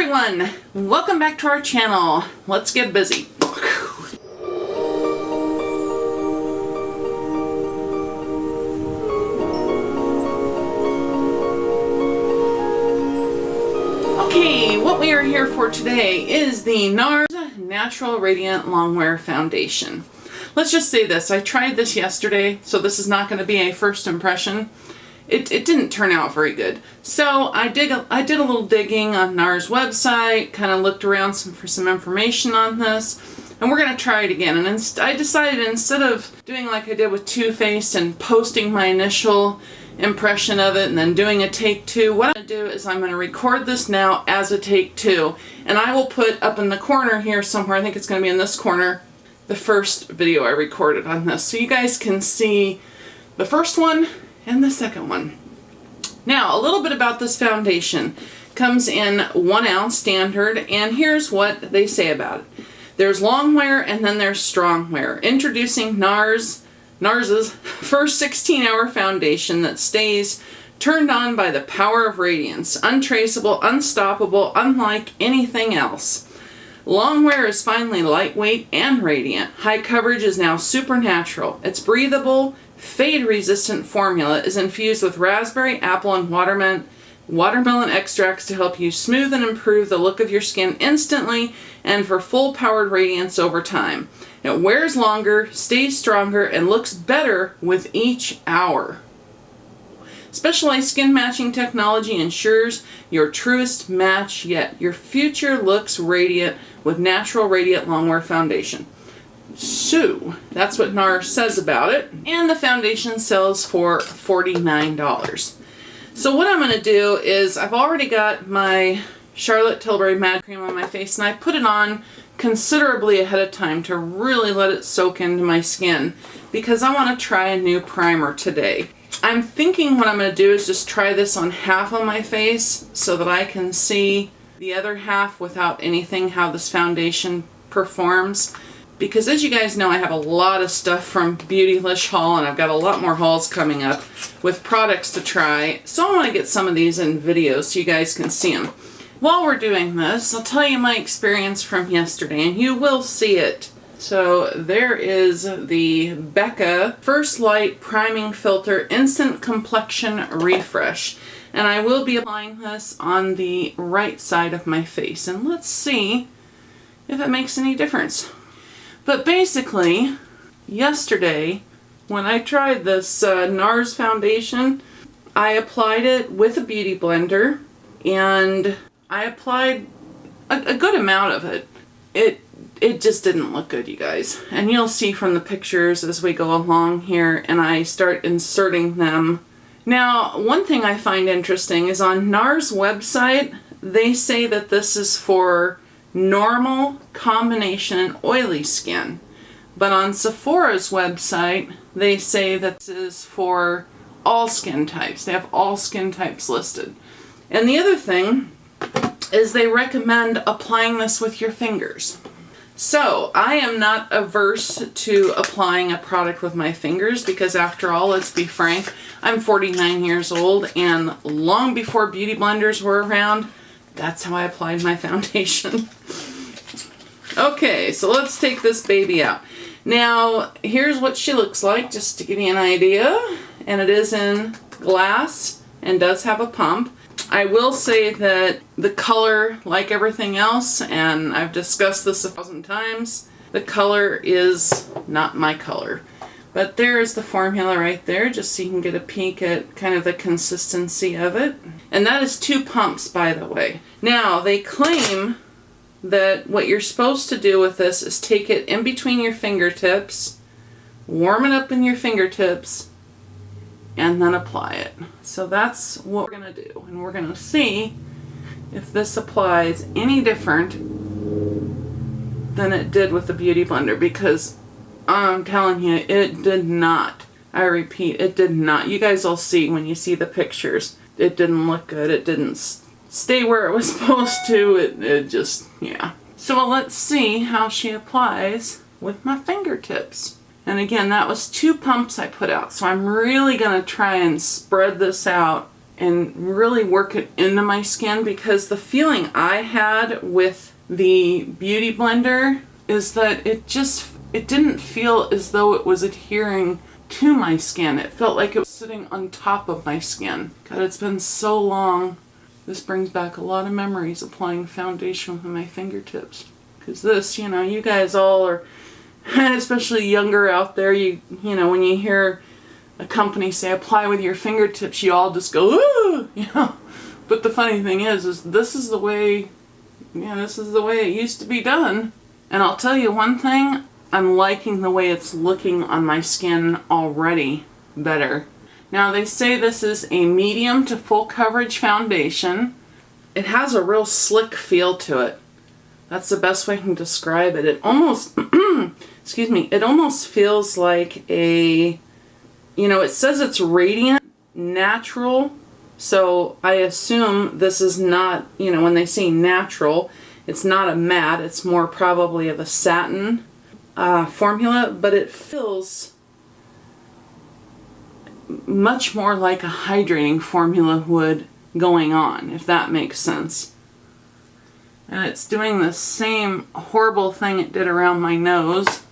everyone, welcome back to our channel. Let's get busy. Okay, what we are here for today is the NARS Natural Radiant Longwear Foundation. Let's just say this, I tried this yesterday, so this is not going to be a first impression. It didn't turn out very good. So I did a little digging on NARS website, kind of looked around for some information on this, and we're going to try it again. And I decided instead of doing like I did with TooFaced and posting my initial impression of it and then doing a take two, what I'm going to do is I'm going to record this now as a take two, and I will put up in the corner here somewhere, I think it's going to be in this corner, the first video I recorded on this, so you guys can see the first one and the second one. Now, a little bit about this foundation. Comes in 1 ounce standard, and here's what they say about it. There's longwear and then there's strongwear. Introducing NARS's first 16-hour foundation that stays turned on by the power of radiance. Untraceable, unstoppable, unlike anything else. Longwear is finally lightweight and radiant. High coverage is now supernatural. It's breathable, fade-resistant formula is infused with raspberry, apple, and watermelon extracts to help you smooth and improve the look of your skin instantly and for full-powered radiance over time. It wears longer, stays stronger, and looks better with each hour. Specialized skin matching technology ensures your truest match yet. Your future looks radiant with Natural Radiant Longwear Foundation. So, that's what NARS says about it. And the foundation sells for $49. So what I'm going to do is, I've already got my Charlotte Tilbury Mad Cream on my face, and I put it on considerably ahead of time to really let it soak into my skin, because I want to try a new primer today. I'm thinking what I'm going to do is just try this on half of my face so that I can see the other half without anything, how this foundation performs. Because as you guys know, I have a lot of stuff from Beautylish haul, and I've got a lot more hauls coming up with products to try. So I want to get some of these in videos so you guys can see them. While we're doing this, I'll tell you my experience from yesterday, and you will see it. So there is the Becca First Light Priming Filter Instant Complexion Refresh. And I will be applying this on the right side of my face. And let's see if it makes any difference. But basically, yesterday, when I tried this NARS foundation, I applied it with a beauty blender, and I applied a good amount of it. It just didn't look good, you guys. And you'll see from the pictures as we go along here, and I start inserting them. Now, one thing I find interesting is on NARS website, they say that this is for normal, combination, and oily skin. But on Sephora's website, they say that this is for all skin types. They have all skin types listed. And the other thing is they recommend applying this with your fingers. So, I am not averse to applying a product with my fingers because, after all, let's be frank, I'm 49 years old, and long before beauty blenders were around, that's how I applied my foundation. Okay, so let's take this baby out. Now, here's what she looks like, just to give you an idea. And it is in glass and does have a pump. I will say that the color, like everything else, and I've discussed this 1,000 times, the color is not my color. But there is the formula right there, just so you can get a peek at kind of the consistency of it. And that is 2 pumps, by the way. Now, they claim that what you're supposed to do with this is take it in between your fingertips, warm it up in your fingertips, and then apply it. So that's what we're going to do. And we're going to see if this applies any different than it did with the Beauty Blender, because I'm telling you, it did not. I repeat, it did not. You guys will see when you see the pictures. It didn't look good. It didn't stay where it was supposed to. It just, yeah. So let's see how she applies with my fingertips. And again, that was 2 pumps I put out. So I'm really going to try and spread this out and really work it into my skin, because the feeling I had with the Beauty Blender is that it didn't feel as though it was adhering to my skin. It felt like it was sitting on top of my skin. God, it's been so long. This brings back a lot of memories applying foundation with my fingertips. Because this, you know, you guys all are, especially younger out there, you know, when you hear a company say apply with your fingertips, you all just go, ooh, you know. But the funny thing is this is the way, this is the way it used to be done. And I'll tell you one thing, I'm liking the way it's looking on my skin already better. Now they say this is a medium to full coverage foundation. It has a real slick feel to it. That's the best way I can describe it. It almost, excuse me, it almost feels like a, it says it's radiant, natural. So I assume this is not, when they say natural, it's not a matte, it's more probably of a satin formula, but it feels much more like a hydrating formula would going on, if that makes sense. And it's doing the same horrible thing it did around my nose.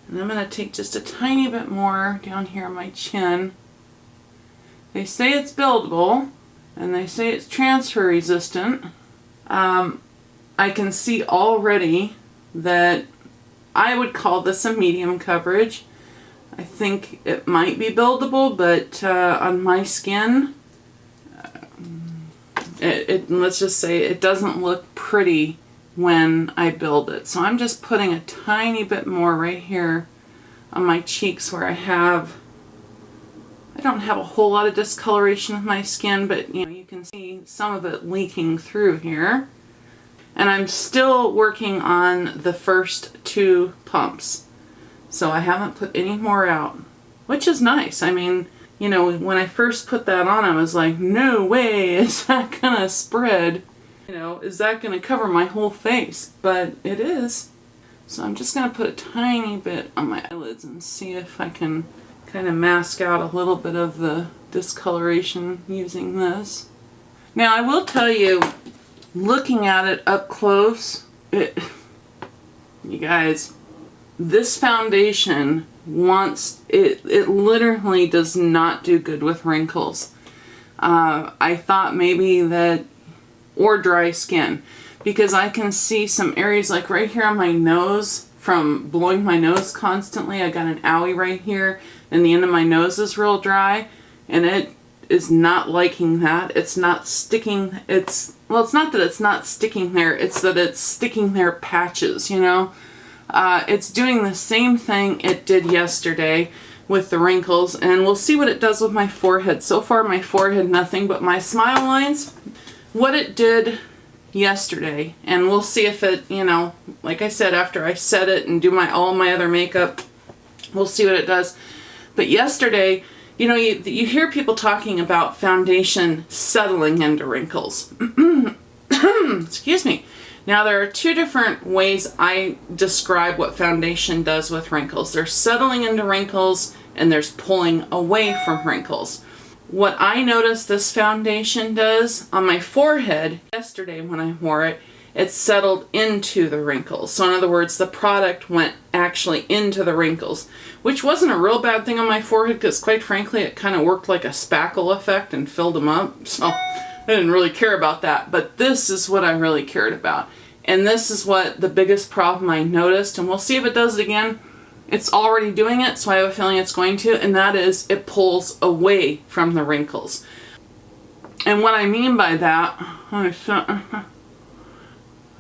And I'm going to take just a tiny bit more down here on my chin. They say it's buildable, and they say it's transfer resistant. I can see already that I would call this a medium coverage. I think it might be buildable, but on my skin, let's just say it doesn't look pretty when I build it. So I'm just putting a tiny bit more right here on my cheeks where I don't have a whole lot of discoloration of my skin, but you can see some of it leaking through here. And I'm still working on the first 2 pumps. So I haven't put any more out, which is nice. I mean, when I first put that on, I was like, no way is that gonna spread. Is that gonna cover my whole face? But it is. So I'm just gonna put a tiny bit on my eyelids and see if I can kind of mask out a little bit of the discoloration using this. Now I will tell you, looking at it up close, you guys, this foundation it literally does not do good with wrinkles. I thought maybe that, or dry skin, because I can see some areas like right here on my nose from blowing my nose constantly. I got an owie right here, and the end of my nose is real dry, and it is not liking that. It's not sticking. It's not that it's not sticking there, it's that it's sticking there patches, It's doing the same thing it did yesterday with the wrinkles, and we'll see what it does with my forehead. So far my forehead, nothing, but my smile lines, what it did yesterday, and we'll see if it, like I said, after I set it and do all my other makeup, we'll see what it does. But yesterday, you hear people talking about foundation settling into wrinkles. Excuse me. Now there are 2 different ways I describe what foundation does with wrinkles. There's settling into wrinkles and there's pulling away from wrinkles. What I noticed this foundation does on my forehead yesterday when I wore it, it settled into the wrinkles. So in other words, the product went actually into the wrinkles, which wasn't a real bad thing on my forehead, because quite frankly it kind of worked like a spackle effect and filled them up. So I didn't really care about that, but this is what I really cared about. And this is what the biggest problem I noticed, and we'll see if it does it again. It's already doing it, so I have a feeling it's going to, and that is it pulls away from the wrinkles. And what I mean by that, I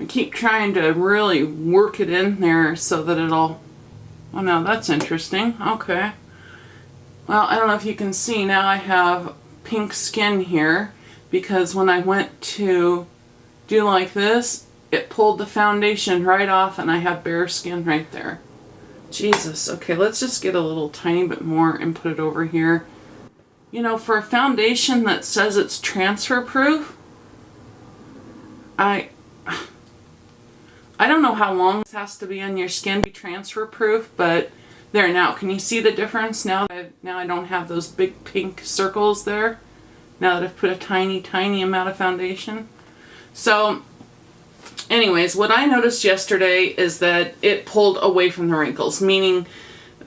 keep trying to really work it in there so that it'll, oh no, that's interesting, okay. Well, I don't know if you can see, now I have pink skin here, because when I went to do like this, it pulled the foundation right off and I have bare skin right there. Jesus, okay, let's just get a little tiny bit more and put it over here. For a foundation that says it's transfer proof, I don't know how long this has to be on your skin to be transfer proof, but there now. Can you see the difference now? Now I don't have those big pink circles there. now that I've put a tiny, tiny amount of foundation. So anyways, what I noticed yesterday is that it pulled away from the wrinkles, meaning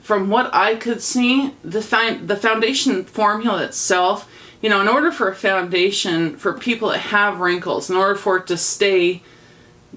from what I could see, the foundation formula itself, you know, in order for a foundation, for people that have wrinkles, in order for it to stay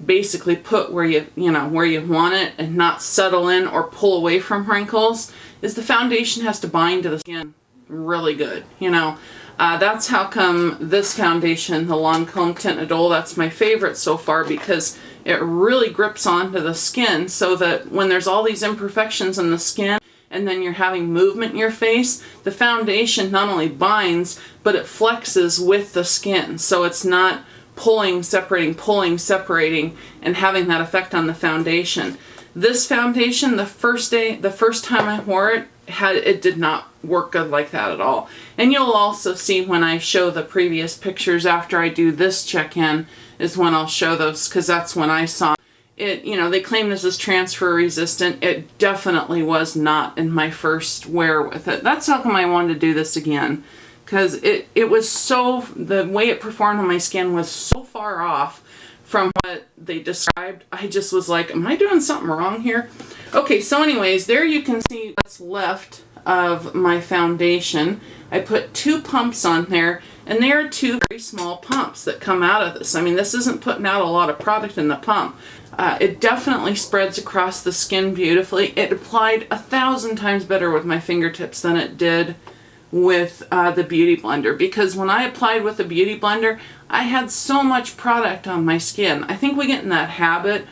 basically put where you want it and not settle in or pull away from wrinkles, is the foundation has to bind to the skin really good, you know. That's how come this foundation, the Lancome Tint Idole, that's my favorite so far, because it really grips onto the skin, so that when there's all these imperfections in the skin and then you're having movement in your face, the foundation not only binds, but it flexes with the skin. So it's not pulling, separating, and having that effect on the foundation. This foundation, the first time I wore it, it did not work good like that at all. And you'll also see when I show the previous pictures after I do this check-in is when I'll show those, because that's when I saw it. You know, they claim this is transfer resistant. It definitely was not in my first wear with it. That's how come I wanted to do this again, because it was so, the way it performed on my skin was so far off from what they described. I just was like, am I doing something wrong here? Okay, so anyways, there you can see what's left of my foundation. I put 2 pumps on there, and they are 2 very small pumps that come out of this. I mean, this isn't putting out a lot of product in the pump. It definitely spreads across the skin beautifully. It applied 1,000 times better with my fingertips than it did with the Beauty Blender, because when I applied with the Beauty Blender, I had so much product on my skin. I think we get in that habit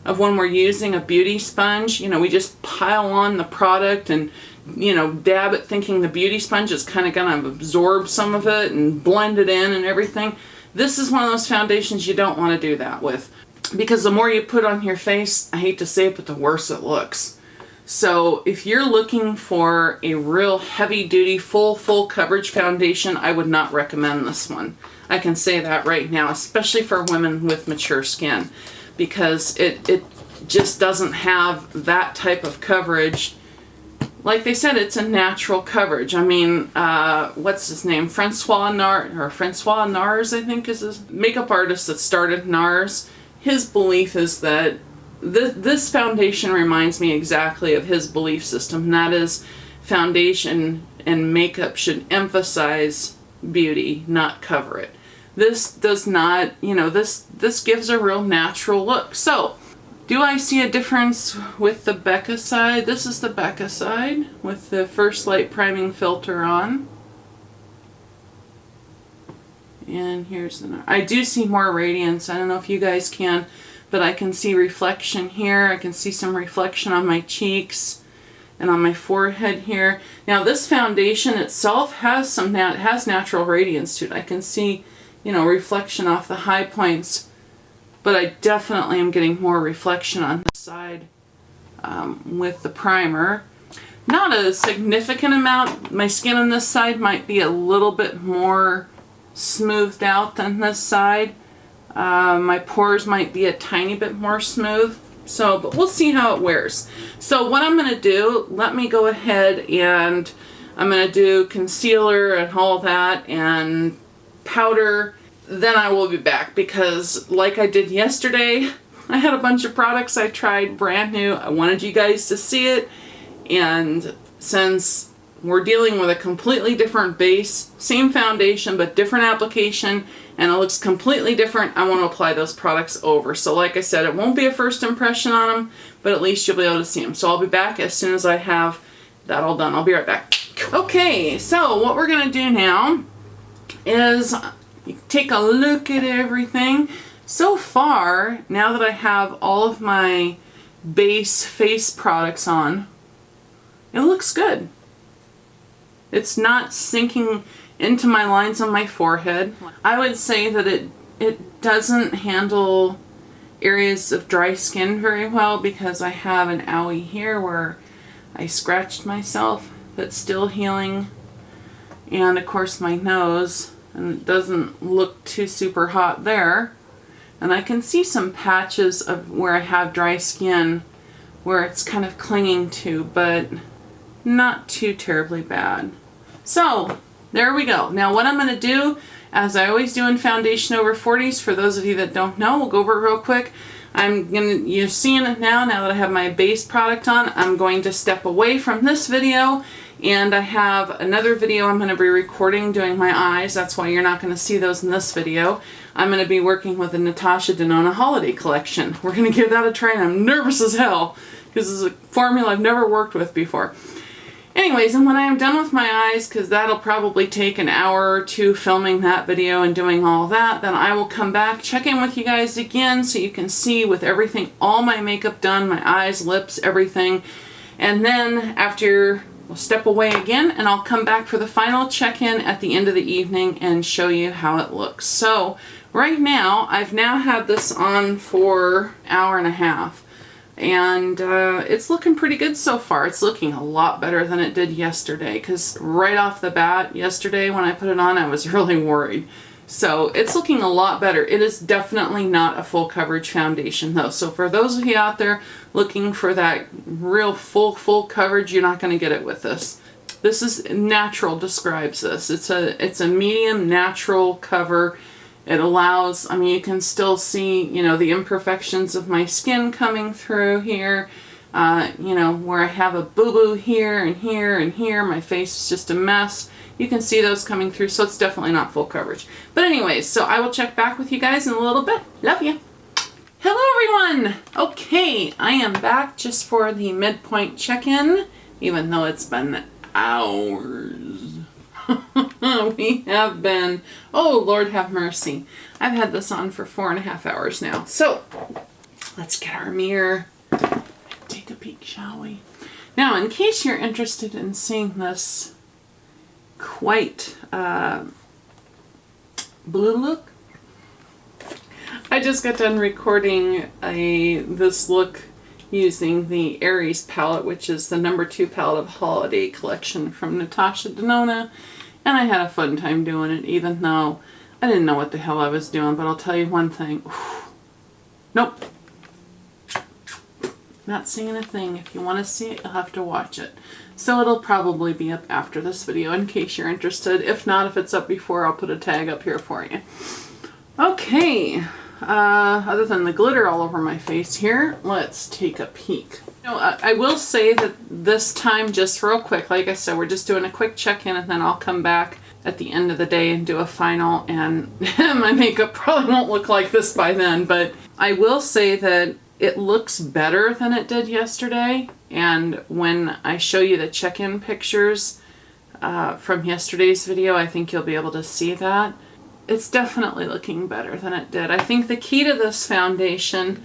of when we're using a beauty sponge, you know, we just pile on the product and, you know, dab it thinking the beauty sponge is kind of going to absorb some of it and blend it in and everything. This is one of those foundations you don't want to do that with, because the more you put on your face, I hate to say it, but the worse it looks. So if you're looking for a real heavy duty, full coverage foundation, I would not recommend this one. I can say that right now, especially for women with mature skin, because it just doesn't have that type of coverage. Like they said, it's a natural coverage. I mean, what's his name? Francois NARS, I think is his makeup artist that started NARS. His belief is that this foundation reminds me exactly of his belief system, and that is foundation and makeup should emphasize beauty, not cover it. This does not, you know, this gives a real natural look. So, do I see a difference with the Becca side? This is the Becca side with the First Light Priming Filter on. And here's the, I do see more radiance. I don't know if you guys can, but I can see reflection here. I can see some reflection on my cheeks and on my forehead here. Now this foundation itself has has natural radiance to it. I can see, you know, reflection off the high points, but I definitely am getting more reflection on the side with the primer. Not a significant amount. My skin on this side might be a little bit more smoothed out than this side. My pores might be a tiny bit more smooth, but we'll see how it wears. So what I'm going to do, let me go ahead and I'm going to do concealer and all that and powder. Then I will be back, because like I did yesterday, I had a bunch of products I tried brand new. I wanted you guys to see it, and since we're dealing with a completely different base, same foundation but different application, and it looks completely different, I want to apply those products over. So like I said, it won't be a first impression on them, but at least you'll be able to see them. So I'll be back as soon as I have that all done. I'll be right back. Okay, so what we're going to do now is take a look at everything. So far, now that I have all of my base face products on, it looks good. It's not sinking into my lines on my forehead. I would say that it doesn't handle areas of dry skin very well, because I have an owie here where I scratched myself that's still healing, and of course my nose, and it doesn't look too super hot there. And I can see some patches of where I have dry skin where it's kind of clinging to, but not too terribly bad. So there we go. Now what I'm going to do, as I always do in Foundation Over 40s, for those of you that don't know, we'll go over it real quick. You're seeing it now that I have my base product on. I'm going to step away from this video, and I have another video I'm going to be recording doing my eyes. That's why you're not going to see those in this video. I'm going to be working with the Natasha Denona Holiday Collection. We're going to give that a try, and I'm nervous as hell because this is a formula I've never worked with before. Anyways, and when I am done with my eyes, because that'll probably take an hour or two filming that video and doing all that, then I will come back, check in with you guys again so you can see with everything, all my makeup done, my eyes, lips, everything. And then after, we'll step away again, and I'll come back for the final check-in at the end of the evening and show you how it looks. So right now, I've now had this on for an hour and a half. And it's looking pretty good so far. It's looking a lot better than it did yesterday, because right off the bat yesterday when I put it on, I was really worried. So it's looking a lot better. It is definitely not a full coverage foundation though. So for those of you out there looking for that real full coverage, you're not going to get it with this. This is natural, describes this. It's a medium natural cover. It allows, I mean, you can still see, you know, the imperfections of my skin coming through here. You know, where I have a boo-boo here and here and here. My face is just a mess. You can see those coming through, so it's definitely not full coverage. But anyways, so I will check back with you guys in a little bit. Love you. Hello, everyone. Okay, I am back just for the midpoint check-in, even though it's been hours. We have been, oh Lord have mercy. I've had this on for 4.5 hours now. So let's get our mirror, take a peek, shall we? Now, in case you're interested in seeing this quite blue look, I just got done recording this look using the Aries palette, which is the #2 palette of Holiday Collection from Natasha Denona. And I had a fun time doing it, even though I didn't know what the hell I was doing. But I'll tell you one thing. Nope. Not seeing a thing. If you want to see it, you'll have to watch it. So it'll probably be up after this video in case you're interested. If not, if it's up before, I'll put a tag up here for you. Okay. Other than the glitter all over my face here, let's take a peek. You know, I will say that this time, just real quick, like I said, we're just doing a quick check-in, and then I'll come back at the end of the day and do a final, and my makeup probably won't look like this by then, but I will say that it looks better than it did yesterday. And when I show you the check-in pictures from yesterday's video, I think you'll be able to see that. It's definitely looking better than it did. I think the key to this foundation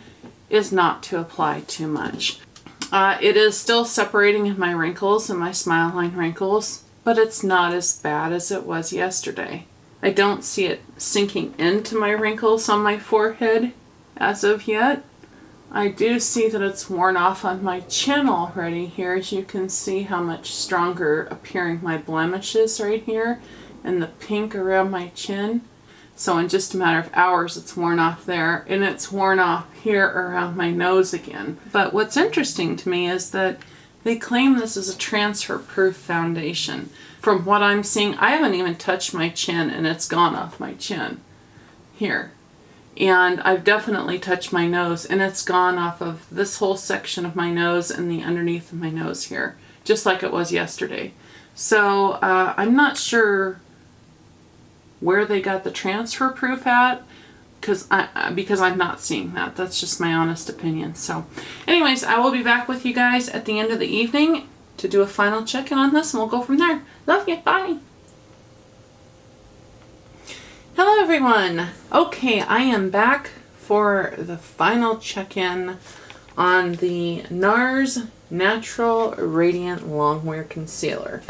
is not to apply too much. It is still separating in my wrinkles and my smile line wrinkles, but it's not as bad as it was yesterday. I don't see it sinking into my wrinkles on my forehead as of yet. I do see that it's worn off on my chin already here. As you can see how much stronger appearing my blemish is right here and the pink around my chin. So in just a matter of hours, it's worn off there, and it's worn off here around my nose again. But what's interesting to me is that they claim this is a transfer-proof foundation. From what I'm seeing, I haven't even touched my chin, and it's gone off my chin here. And I've definitely touched my nose, and it's gone off of this whole section of my nose and the underneath of my nose here, just like it was yesterday. So I'm not sure where they got the transfer proof at, because I'm not seeing that. That's just my honest opinion. So anyways, I will be back with you guys at the end of the evening to do a final check-in on this, and we'll go from there. Love you. Bye. Hello everyone. Okay, I am back for the final check-in on the NARS Natural Radiant Longwear Concealer.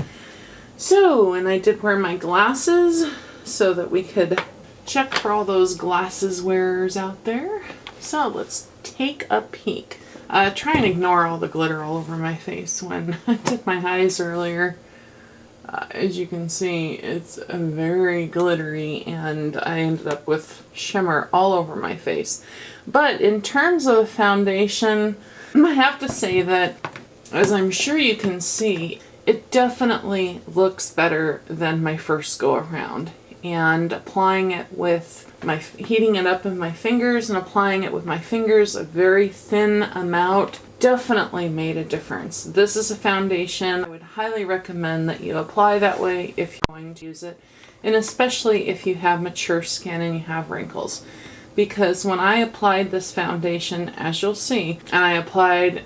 So, and I did wear my glasses so that we could check for all those glasses wearers out there. So let's take a peek. Try and ignore all the glitter all over my face when I did my eyes earlier. As you can see, it's very glittery, and I ended up with shimmer all over my face. But in terms of foundation, I have to say that, as I'm sure you can see, it definitely looks better than my first go around. And applying it with heating it up in my fingers and applying it with my fingers, a very thin amount, definitely made a difference. This is a foundation I would highly recommend that you apply that way if you're going to use it, and especially if you have mature skin and you have wrinkles. Because when I applied this foundation, as you'll see, and I applied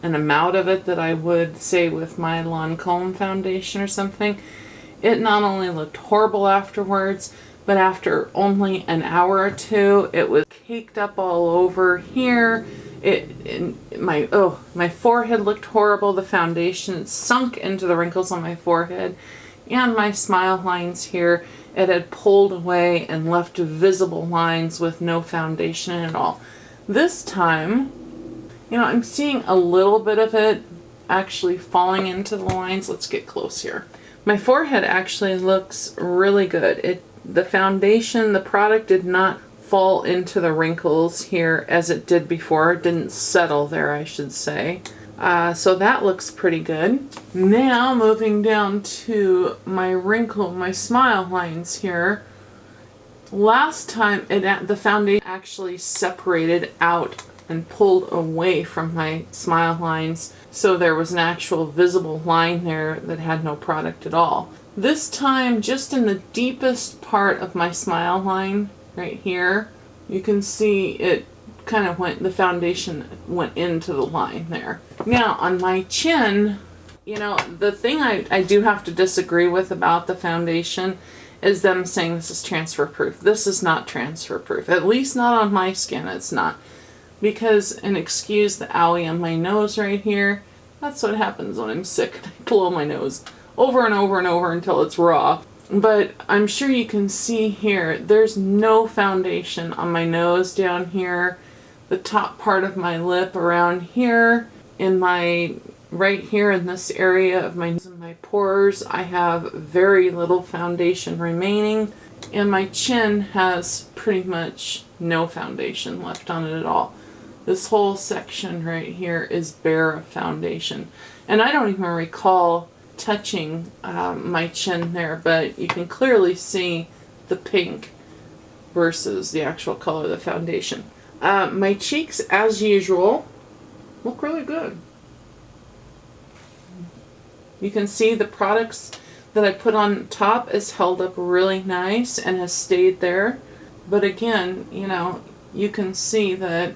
an amount of it that I would say with my Lancome foundation or something, it not only looked horrible afterwards, but after only an hour or two, it was caked up all over here. My forehead looked horrible. The foundation sunk into the wrinkles on my forehead and my smile lines here. It had pulled away and left visible lines with no foundation at all. This time, I'm seeing a little bit of it actually falling into the lines. Let's get close here. My forehead actually looks really good. The foundation, the product did not fall into the wrinkles here as it did before. It didn't settle there, I should say. So that looks pretty good. Now moving down to my smile lines here. Last time the foundation actually separated out and pulled away from my smile lines, so there was an actual visible line there that had no product at all. This time, just in the deepest part of my smile line, right here, you can see it kind of the foundation went into the line there. Now, on my chin, the thing I do have to disagree with about the foundation is them saying this is transfer proof. This is not transfer proof. At least not on my skin, it's not. Because, and excuse the owie on my nose right here, that's what happens when I'm sick. I blow my nose over and over and over until it's raw. But I'm sure you can see here, there's no foundation on my nose down here, the top part of my lip around here, right here in this area of my nose and my pores, I have very little foundation remaining, and my chin has pretty much no foundation left on it at all. This whole section right here is bare of foundation. And I don't even recall touching my chin there, but you can clearly see the pink versus the actual color of the foundation. My cheeks, as usual, look really good. You can see the products that I put on top is held up really nice and has stayed there. But again, you can see that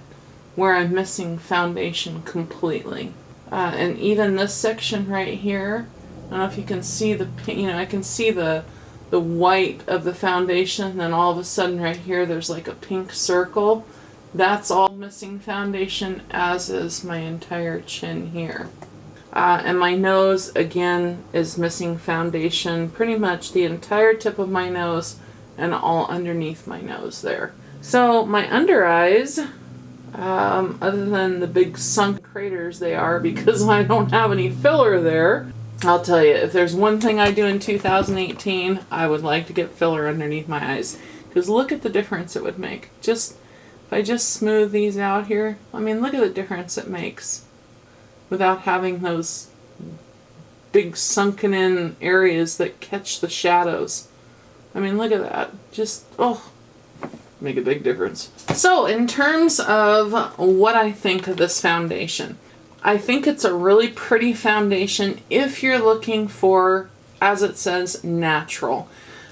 where I'm missing foundation completely. And even this section right here, I don't know if you can see I can see the white of the foundation, and then all of a sudden right here there's like a pink circle. That's all missing foundation, as is my entire chin here. And my nose, again, is missing foundation, pretty much the entire tip of my nose and all underneath my nose there. So my under eyes, other than the big sunk craters they are because I don't have any filler there, I'll tell you, if there's one thing I do in 2018, I would like to get filler underneath my eyes. Because look at the difference it would make. If I just smooth these out here, look at the difference it makes without having those big sunken in areas that catch the shadows. Look at that. Just, make a big difference. So in terms of what I think of this foundation, I think it's a really pretty foundation if you're looking for, as it says, natural.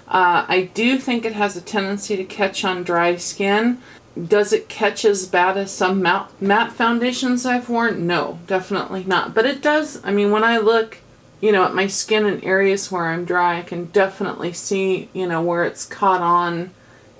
I do think it has a tendency to catch on dry skin. Does it catch as bad as some matte foundations I've worn? No, definitely not. But it does, when I look, at my skin in areas where I'm dry, I can definitely see, where it's caught on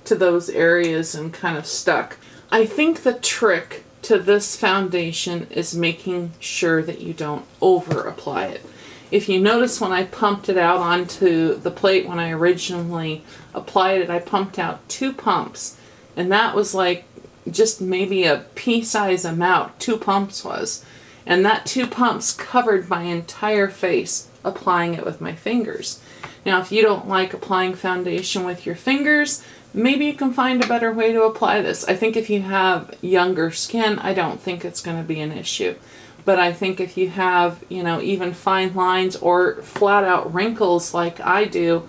to those areas and kind of stuck. I think the trick to this foundation is making sure that you don't over apply it. If you notice, when I pumped it out onto the plate when I originally applied it, I pumped out 2 pumps, and that was like just maybe a pea-size amount. 2 pumps was, and that 2 pumps covered my entire face, applying it with my fingers. Now, if you don't like applying foundation with your fingers, maybe you can find a better way to apply this. I think if you have younger skin, I don't think it's going to be an issue. But I think if you have, you know, even fine lines or flat out wrinkles like I do,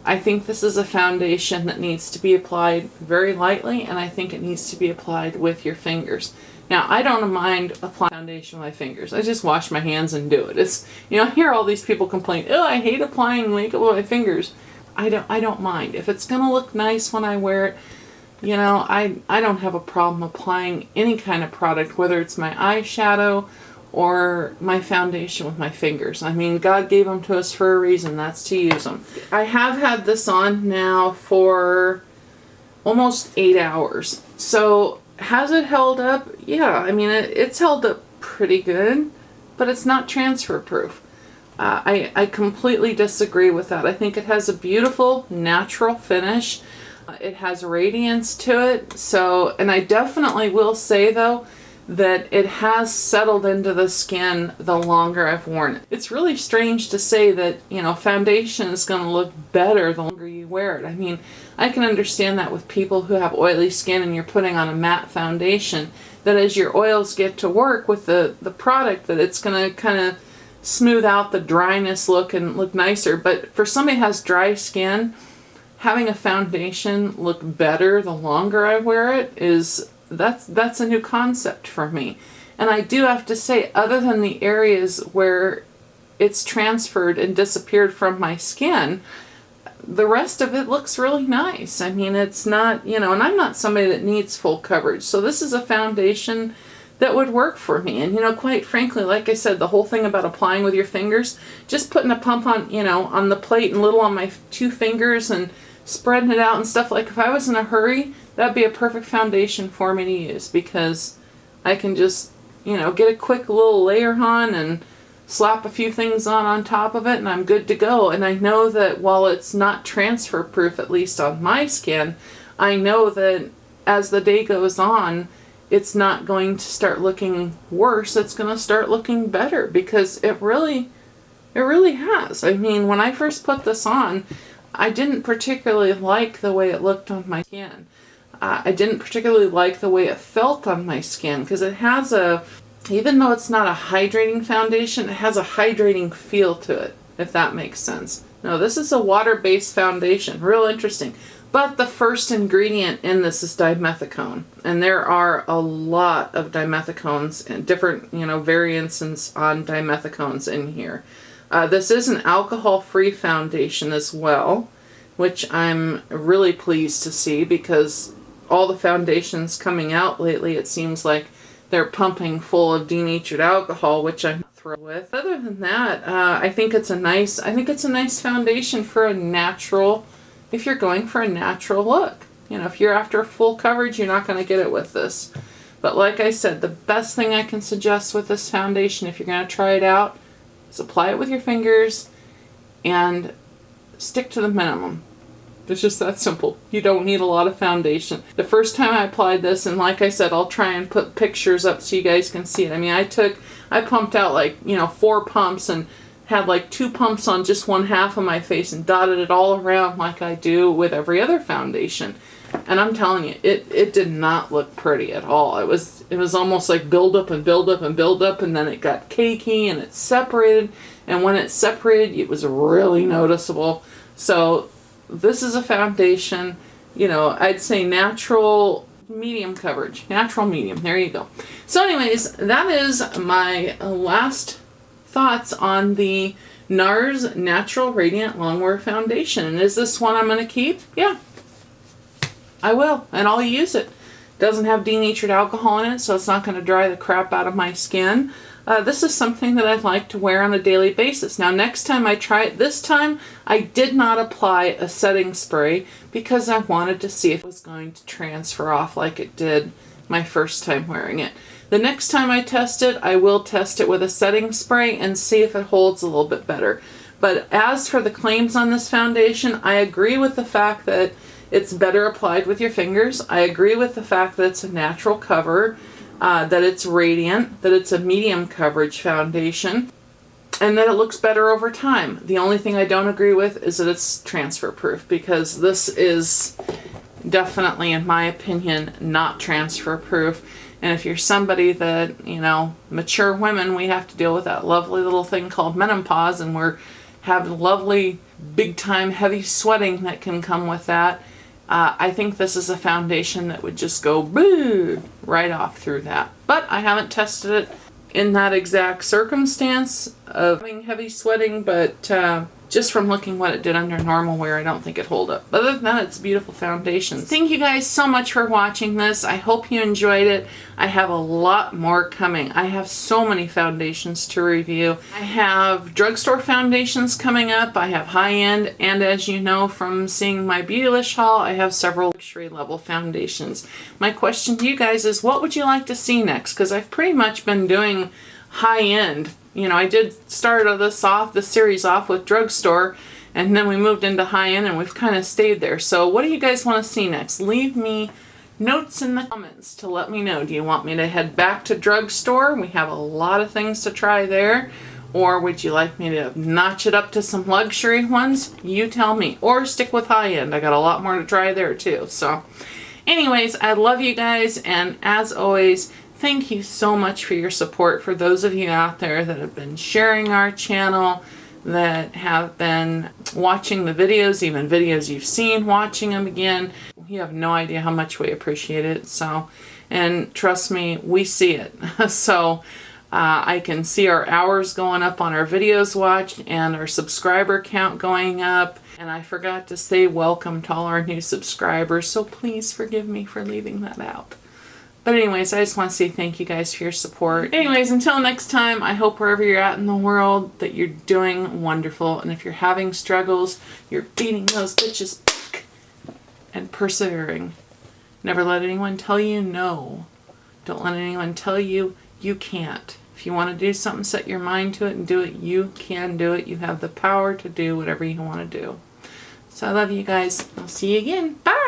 I think this is a foundation that needs to be applied very lightly, and I think it needs to be applied with your fingers. Now, I don't mind applying foundation with my fingers. I just wash my hands and do it. It's, you know, I hear all these people complain, oh, I hate applying makeup with my fingers. I don't mind. If it's going to look nice when I wear it, you know, I don't have a problem applying any kind of product, whether it's my eyeshadow or my foundation with my fingers. I mean, God gave them to us for a reason. That's to use them. I have had this on now for almost 8 hours. So has it held up? Yeah, I mean, it's held up pretty good, but it's not transfer proof. I completely disagree with that. I think it has a beautiful natural finish. It has radiance to it. So, and I definitely will say though, that it has settled into the skin the longer I've worn it. It's really strange to say that, you know, foundation is going to look better the longer you wear it. I mean, I can understand that with people who have oily skin and you're putting on a matte foundation, that as your oils get to work with the product, that it's going to kind of smooth out the dryness look and look nicer. But for somebody who has dry skin, having a foundation look better the longer I wear it that's a new concept for me. And I do have to say, other than the areas where it's transferred and disappeared from my skin, the rest of it looks really nice. I mean, it's not, you know, and I'm not somebody that needs full coverage. So this is a foundation that would work for me. And, you know, quite frankly, like I said, the whole thing about applying with your fingers, just putting a pump on, you know, on the plate and little on my 2 fingers and spreading it out and stuff, like if I was in a hurry, that'd be a perfect foundation for me to use, because I can just, you know, get a quick little layer on and slap a few things on top of it and I'm good to go. And I know that while it's not transfer proof, at least on my skin, I know that as the day goes on, it's not going to start looking worse. It's going to start looking better, because it really has. I mean, when I first put this on, I didn't particularly like the way it looked on my skin. I didn't particularly like the way it felt on my skin, because it has even though it's not a hydrating foundation, it has a hydrating feel to it, if that makes sense. No, this is a water-based foundation. Real interesting. But the first ingredient in this is dimethicone. And there are a lot of dimethicones and different, you know, variants on dimethicones in here. This is an alcohol-free foundation as well, which I'm really pleased to see, because all the foundations coming out lately, it seems like they're pumping full of denatured alcohol, which I'm thrilled with. Other than that, I think it's a nice foundation for a natural, if you're going for a natural look. You know, if you're after full coverage, you're not going to get it with this. But like I said, the best thing I can suggest with this foundation, if you're going to try it out, is apply it with your fingers and stick to the minimum. It's just that simple. You don't need a lot of foundation. The first time I applied this, and like I said, I'll try and put pictures up so you guys can see it. I mean, I pumped out like, you know, 4 pumps and had like 2 pumps on just one half of my face and dotted it all around like I do with every other foundation. And I'm telling you, it did not look pretty at all. It was almost like build up and build up and build up, and then it got cakey and it separated. And when it separated, it was really noticeable. So this is a foundation, you know, I'd say natural medium coverage. Natural medium. There you go. So anyways, that is my last thoughts on the NARS Natural Radiant Longwear Foundation. And is this one I'm going to keep? Yeah. I will, and I'll use it. Doesn't have denatured alcohol in it, so it's not going to dry the crap out of my skin. This is something that I'd like to wear on a daily basis. Now, next time I try it, this time I did not apply a setting spray because I wanted to see if it was going to transfer off like it did my first time wearing it. The next time I test it, I will test it with a setting spray and see if it holds a little bit better. But as for the claims on this foundation, I agree with the fact that it's better applied with your fingers. I agree with the fact that it's a natural cover, that it's radiant, that it's a medium coverage foundation, and that it looks better over time. The only thing I don't agree with is that it's transfer proof, because this is definitely, in my opinion, not transfer proof. And if you're somebody that, you know, mature women, we have to deal with that lovely little thing called menopause, and we're having lovely big time heavy sweating that can come with that. I think this is a foundation that would just go right off through that. But I haven't tested it in that exact circumstance of having heavy sweating, but just from looking what it did under normal wear, I don't think it hold up. Other than that, it's a beautiful foundation. Thank you guys so much for watching this. I hope you enjoyed it. I have a lot more coming. I have so many foundations to review. I have drugstore foundations coming up. I have high-end, and as you know from seeing my Beautylish haul, I have several luxury level foundations. My question to you guys is, what would you like to see next? Because I've pretty much been doing high-end. You know, I did start this series off with drugstore, and then we moved into high-end, and we've kind of stayed there. So what do you guys want to see next? Leave me notes in the comments to let me know. Do you want me to head back to drugstore? We have a lot of things to try there. Or would you like me to notch it up to some luxury ones? You tell me. Or stick with high-end. I got a lot more to try there too. So anyways, I love you guys, and as always, thank you so much for your support. For those of you out there that have been sharing our channel, that have been watching the videos, even videos you've seen, watching them again. You have no idea how much we appreciate it. So, and trust me, we see it. So I can see our hours going up on our videos watched and our subscriber count going up. And I forgot to say welcome to all our new subscribers. So please forgive me for leaving that out. But anyways, I just want to say thank you guys for your support. Anyways, until next time, I hope wherever you're at in the world that you're doing wonderful. And if you're having struggles, you're beating those bitches back and persevering. Never let anyone tell you no. Don't let anyone tell you you can't. If you want to do something, set your mind to it and do it. You can do it. You have the power to do whatever you want to do. So I love you guys. I'll see you again. Bye!